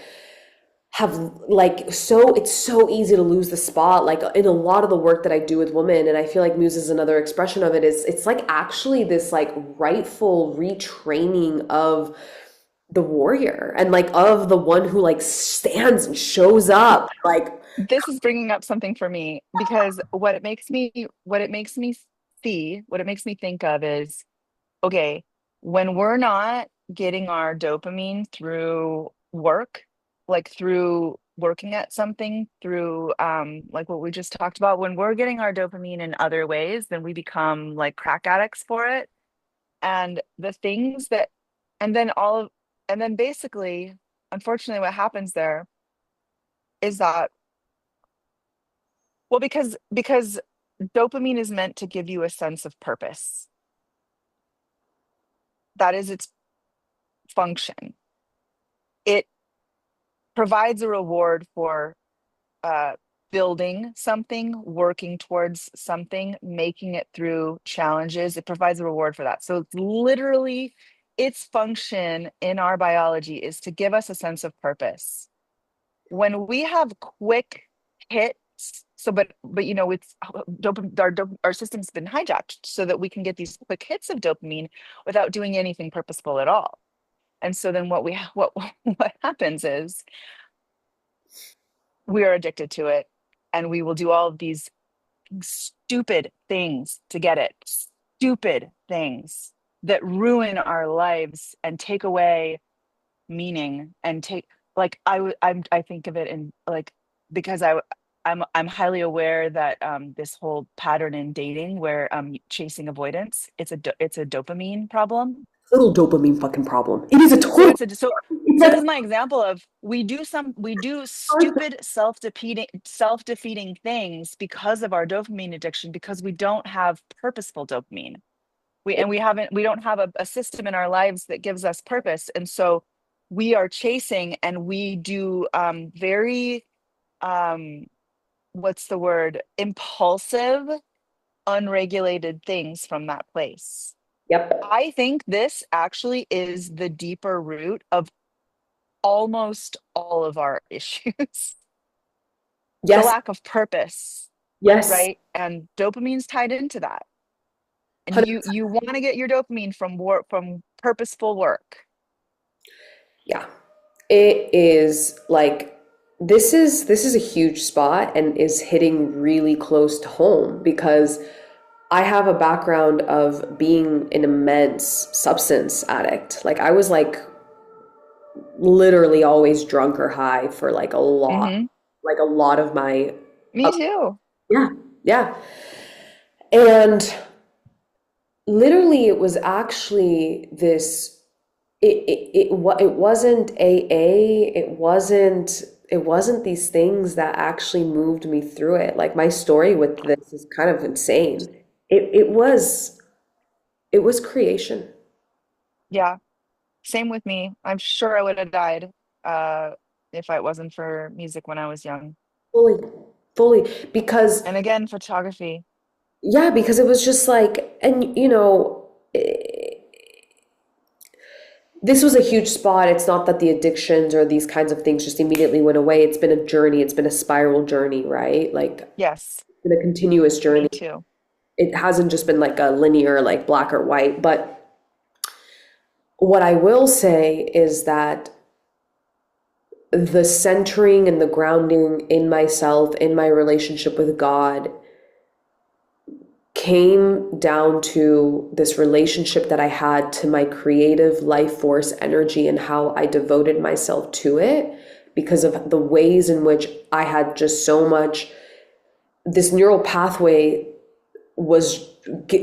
have like so it's so easy to lose the spot like in a lot of the work that I do with women, and I feel like Muse is another expression of it. Is it's like actually this like rightful retraining of the warrior and like of the one who like stands and shows up like This is bringing up something for me because what it makes me see, what it makes me think of is, okay, when we're not getting our dopamine through work, like through working at something through like what we just talked about, when we're getting our dopamine in other ways, then we become like crack addicts for it. And the things that and then all of and then basically, unfortunately, what happens there is that, well, because dopamine is meant to give you a sense of purpose. That is its function. It provides a reward for uh, building something, working towards something, making it through challenges. It provides a reward for that. So it's literally, its function in our biology is to give us a sense of purpose. When we have quick hits, so but you know, it's our system's been hijacked so that we can get these quick hits of dopamine without doing anything purposeful at all. And so then what happens is we are addicted to it, and we will do all of these stupid things to get it. Stupid things that ruin our lives and take away meaning and take, like I think of it in like, because I'm highly aware that this whole pattern in dating where chasing avoidance, it's a dopamine problem. Little dopamine fucking problem. It is a So total. It's so like this is my example of, we do stupid self-defeating things because of our dopamine addiction, because we don't have purposeful dopamine. We don't have a system in our lives that gives us purpose. And so we are chasing, and we do very um what's the word, impulsive, unregulated things from that place. yep. I think this actually is the deeper root of almost all of our issues. The Yes. lack of purpose, Yes. right? And dopamine's tied into that. And 100%. you want to get your dopamine from work, from purposeful work. Yeah. It is like this is a huge spot and is hitting really close to home because I have a background of being an immense substance addict. Like I was like literally always drunk or high for Hmm. like a lot of my Me too. yeah, yeah. And literally it was actually this it wasn't AA, it wasn't these things that actually moved me through it. Like my story with this is kind of insane. It was creation. Yeah. Same with me. I'm sure I would have died uh, if it wasn't for music when I was young. Fully, fully. Because And again, photography. yeah, because it was just like, and this was a huge spot. It's not that the addictions or these kinds of things just immediately went away. It's been a journey. It's been a spiral journey, right? Like Yes, it's been a continuous me journey. too. It hasn't just been like a linear, like black or white. But what I will say is that the centering and the grounding in myself, in my relationship with God, came down to this relationship that I had to my creative life force energy and how I devoted myself to it because of the ways in which I had just so much, this neural pathway was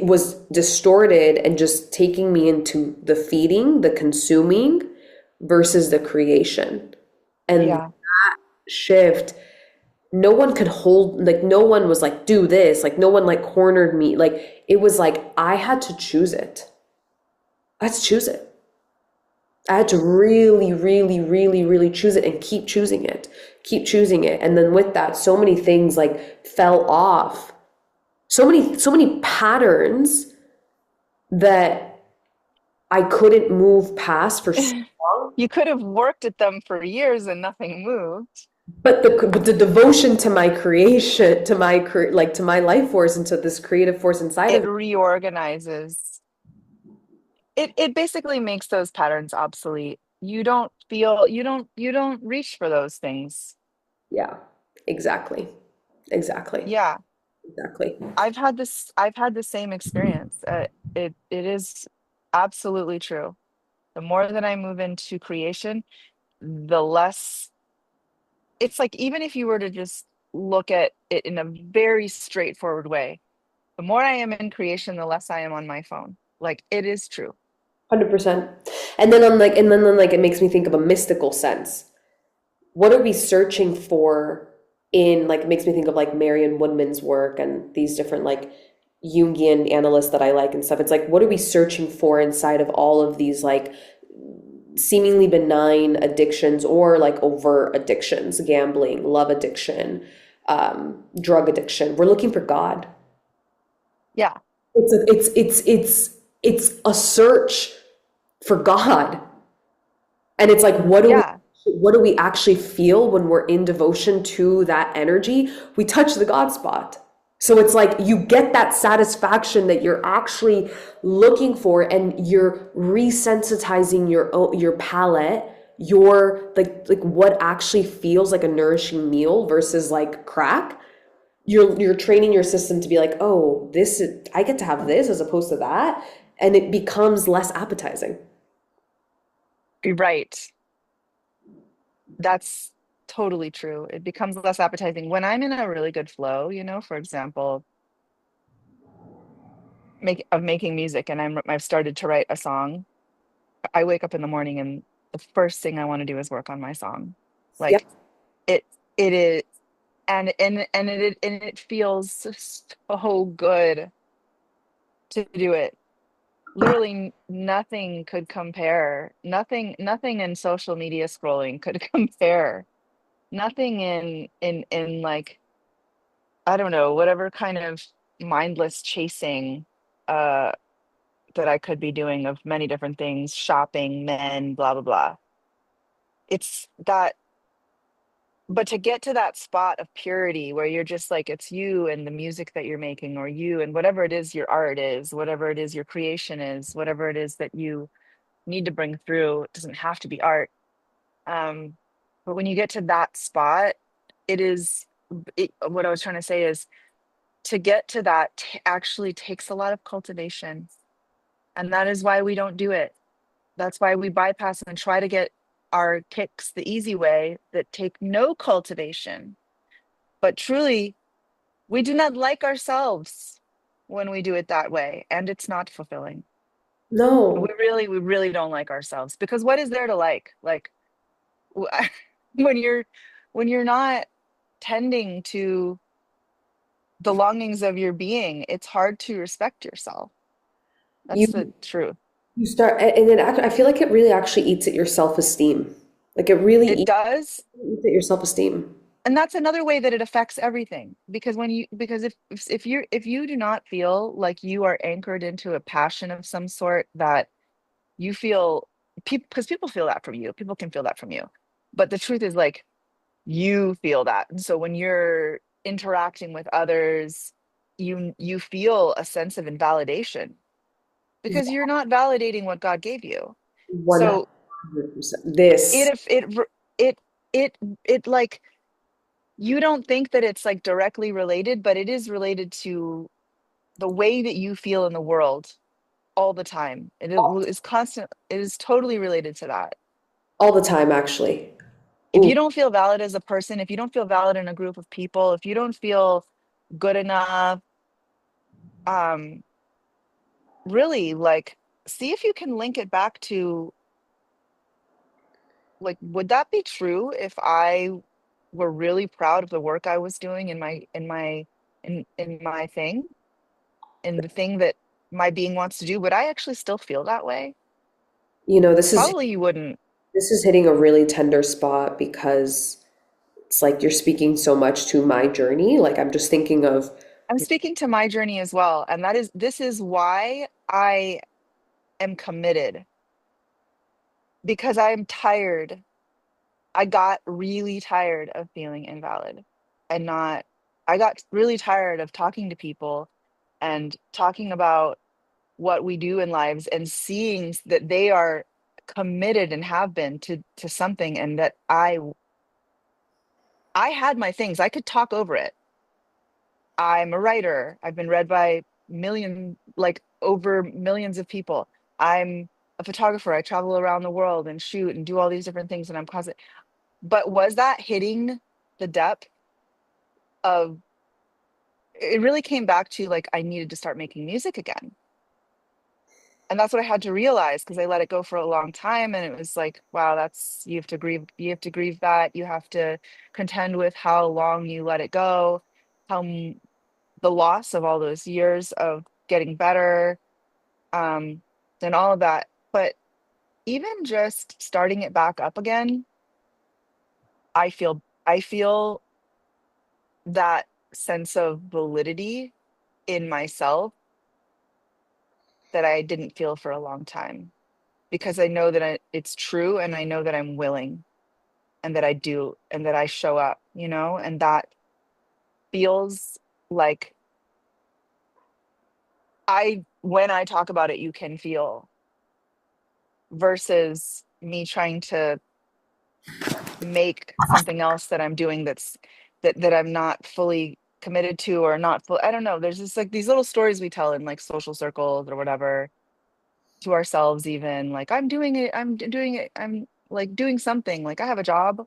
was distorted and just taking me into the feeding, the consuming versus the creation. And Yeah. shift, no one could hold, like no one was like do this, like no one like cornered me. Like it was like I had to choose it. I had to choose it. I had to really, really, really, really choose it and keep choosing it, keep choosing it. And then with that, so many things like fell off. So many patterns that I couldn't move past for so long. You could have worked at them for years and nothing moved. But the devotion to my creation, to my like to my life force and to this creative force inside of It me. reorganizes. It basically makes those patterns obsolete. You don't feel, you don't reach for those things. Yeah, exactly. Exactly. Yeah. Exactly. I've had the same experience. It is absolutely true. The more that I move into creation, the less it's like even if you were to just look at it in a very straightforward way, the more I am in creation, the less I am on my phone. Like it is true. 100%. And then on like, and then like, it makes me think of a mystical sense. What are we searching for in, like, it makes me think of like Marion Woodman's work and these different like Jungian analysts that I like and stuff. It's like, what are we searching for inside of all of these like seemingly benign addictions or like overt addictions, gambling, love addiction, drug addiction? We're looking for God. Yeah. It's a search for God. And it's like, Yeah. what do we actually feel when we're in devotion to that energy? We touch the God spot. So it's like you get that satisfaction that you're actually looking for, and you're resensitizing your palate, your like what actually feels like a nourishing meal versus like crack. You're training your system to be like, oh, this is, I get to have this as opposed to that, and it becomes less appetizing. You're right. That's totally true. It becomes less appetizing when I'm in a really good flow, for example, making music and I've started to write a song. I wake up in the morning and the first thing I want to do is work on my song. Yep. Like it is, and it feels so good to do it. Literally nothing could compare. Nothing in social media scrolling could compare. Nothing in like, I don't know, whatever kind of mindless chasing uh that I could be doing of many different things, shopping, men, blah blah blah. It's that, but to get to that spot of purity where you're just like it's you and the music that you're making, or you and whatever it is your art is, whatever it is your creation is, whatever it is that you need to bring through, it doesn't have to be art. Um, but when you get to that spot, it is what I was trying to say is to get to that actually takes a lot of cultivation. And that is why we don't do it. That's why we bypass and try to get our kicks the easy way that take no cultivation. But truly, we do not like ourselves when we do it that way. And it's not fulfilling. No. We really don't like ourselves because what is there to like? Like when you're not tending to the longings of your being, it's hard to respect yourself. That's the You truth. you start, and then I feel like it really actually eats at your self-esteem. Like it really It does. eats at your self-esteem. And that's another way that it affects everything. Because because if you do not feel like you are anchored into a passion of some sort that you feel, people, because people feel that from you, people can feel that from you. But the truth is like you feel that. And so when you're interacting with others, you feel a sense of invalidation because you're not validating what God gave you. So 100%. This, it it it like you don't think that it's like directly related, but it is related to the way that you feel in the world all the time. Is constant. It is totally related to that. all the time, actually. If Ooh, you don't feel valid as a person, if you don't feel valid in a group of people, if you don't feel good enough, um, really like see if you can link it back to like, would that be true if I were really proud of the work I was doing in my thing, in the thing that my being wants to do? Would I actually still feel that way? you know, this is Probably you wouldn't. this is hitting a really tender spot because it's like you're speaking so much to my journey. Like I'm just thinking of, I'm speaking to my journey as well, and this is why I am committed, because I'm tired. I got really tired of feeling invalid and not, I got really tired of talking to people and talking about what we do in lives and seeing that they are committed and have been to something, and that I had my things. I could talk over it. I'm a writer. I've been read by like over millions of people. I'm a photographer. I travel around the world and shoot and do all these different things, and I'm constant. But was that hitting the depth of it really came back to like I needed to start making music again. And that's what I had to realize because I let it go for a long time. And it was like, wow, that's you have to grieve that. You have to contend with how long you let it go, how the loss of all those years of getting better, um, and all of that. But even just starting it back up again, I feel that sense of validity in myself that I didn't feel for a long time because I know that it's true and I know that I'm willing and that I do and that I show up, and that feels like when I talk about it, you can feel versus me trying to make something else that I'm doing that I'm not fully committed to or not full. I don't know. There's just like these little stories we tell in like social circles or whatever to ourselves, even like I'm like doing something, like I have a job.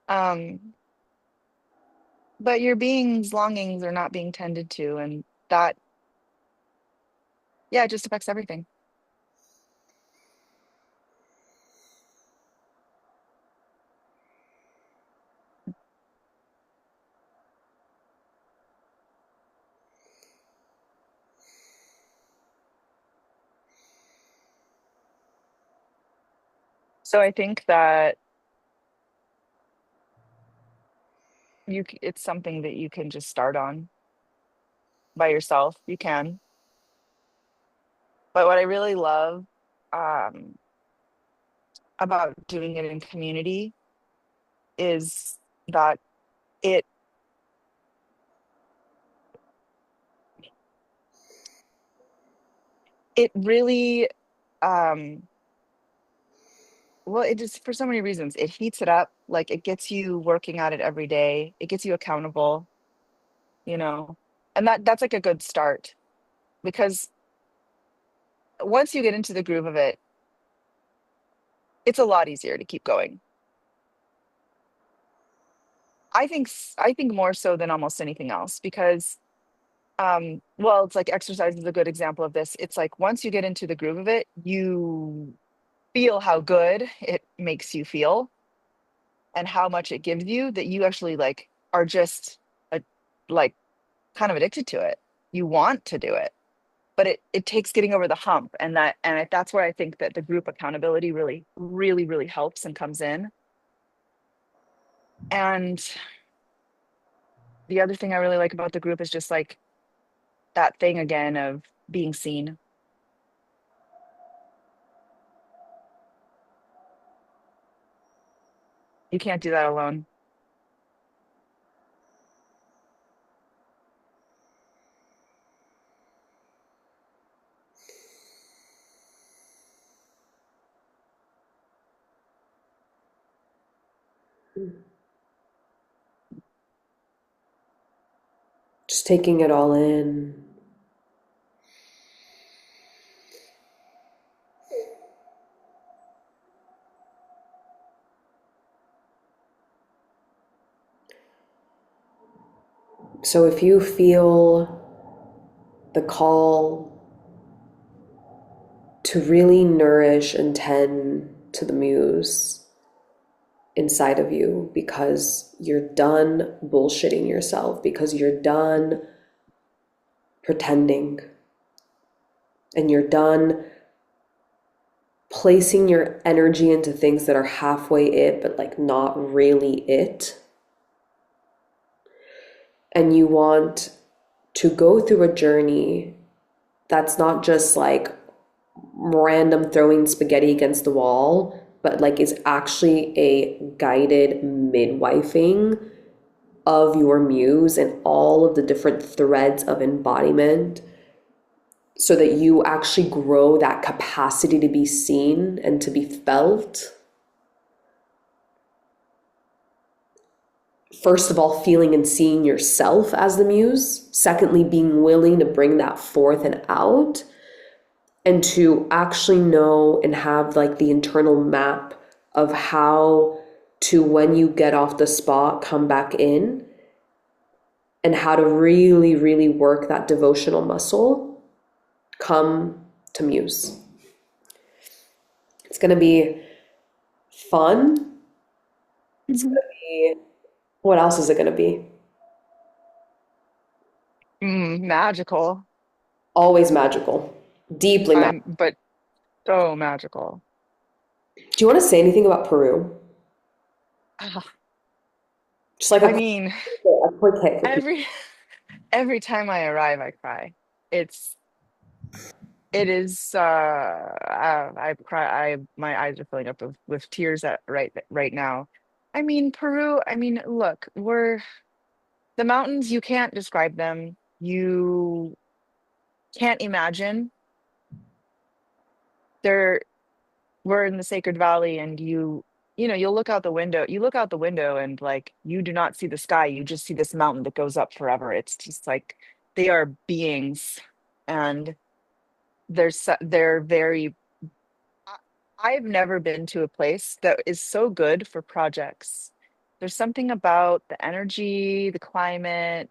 Um, but your being's longings are not being tended to, and that, yeah, it just affects everything. So I think that it's something that you can just start on by yourself. You can. But what I really love um, about doing it in community is that it it really um, well, it just for so many reasons. It heats it up, like it gets you working at it every day. It gets you accountable, you know, and that's like a good start because once you get into the groove of it, it's a lot easier to keep going. I think more so than almost anything else because well, it's like exercise is a good example of this. It's like once you get into the groove of it, you feel how good it makes you feel and how much it gives you that you actually like are just a, like kind of addicted to it. You want to do it, but it takes getting over the hump, and that's where I think that the group accountability really, really, really helps and comes in. And the other thing I really like about the group is just like that thing again of being seen. You can't do that alone. Just taking it all in. So if you feel the call to really nourish and tend to the muse inside of you because you're done bullshitting yourself, because you're done pretending, and you're done placing your energy into things that are halfway it, but like not really it. And you want to go through a journey that's not just like random throwing spaghetti against the wall, but like is actually a guided midwifing of your muse and all of the different threads of embodiment so that you actually grow that capacity to be seen and to be felt. First of all, feeling and seeing yourself as the muse. Secondly, being willing to bring that forth and out, and to actually know and have like the internal map of how to when you get off the spot, come back in, and how to really, really work that devotional muscle, come to Muse. It's going to be fun. It's going Mhm. to be, what else is it going to be? Magical. Always magical, deeply magical. But so magical. Do you want to say anything about Peru? Ah, Just like I mean, a quick hit for people. every every time I arrive, I cry. It's it is I cry. My eyes are filling up with tears at right now. I mean, Peru, I mean, look, we're the mountains, you can't describe them. You can't imagine. They're we're in the Sacred Valley and you'll look out the window. You look out the window and like you do not see the sky. You just see this mountain that goes up forever. It's just like they are beings and they're very I- I've never been to a place that is so good for projects. There's something about the energy, the climate.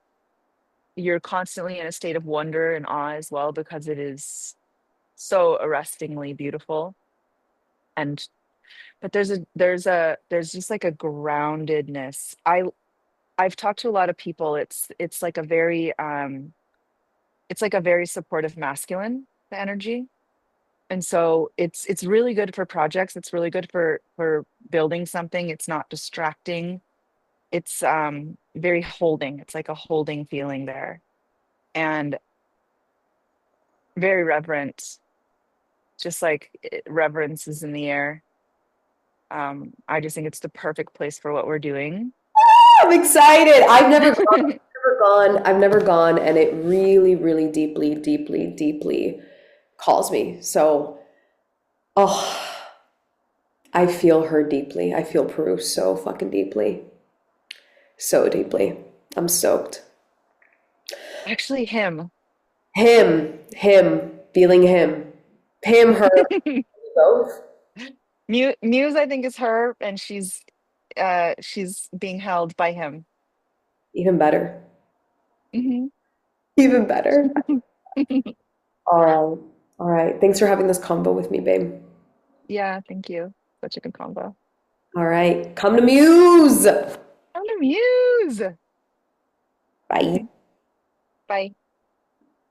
You're constantly in a state of wonder and awe as well because it is so arrestingly beautiful. And but there's just like a groundedness. I've talked to a lot of people. It's like a very supportive masculine, the energy. And so it's really good for projects. It's really good for building something. It's not distracting. It's very holding. It's like a holding feeling there and very reverent. Just like reverence is in the air. I just think it's the perfect place for what we're doing. I'm excited. I've never gone, and it really, really deeply, deeply, deeply calls me. So, oh, I feel her deeply. I feel Peru so fucking deeply. So deeply. I'm stoked. Actually, him. Feeling him. Him, her, both. Muse, I think, is her, and she's being held by him. Even better. Hmm. Even better. All right. All right. Thanks for having this convo with me, babe. Yeah, thank you. Such a good combo. All right. Come to Muse. I'm the Muse. Bye. Bye.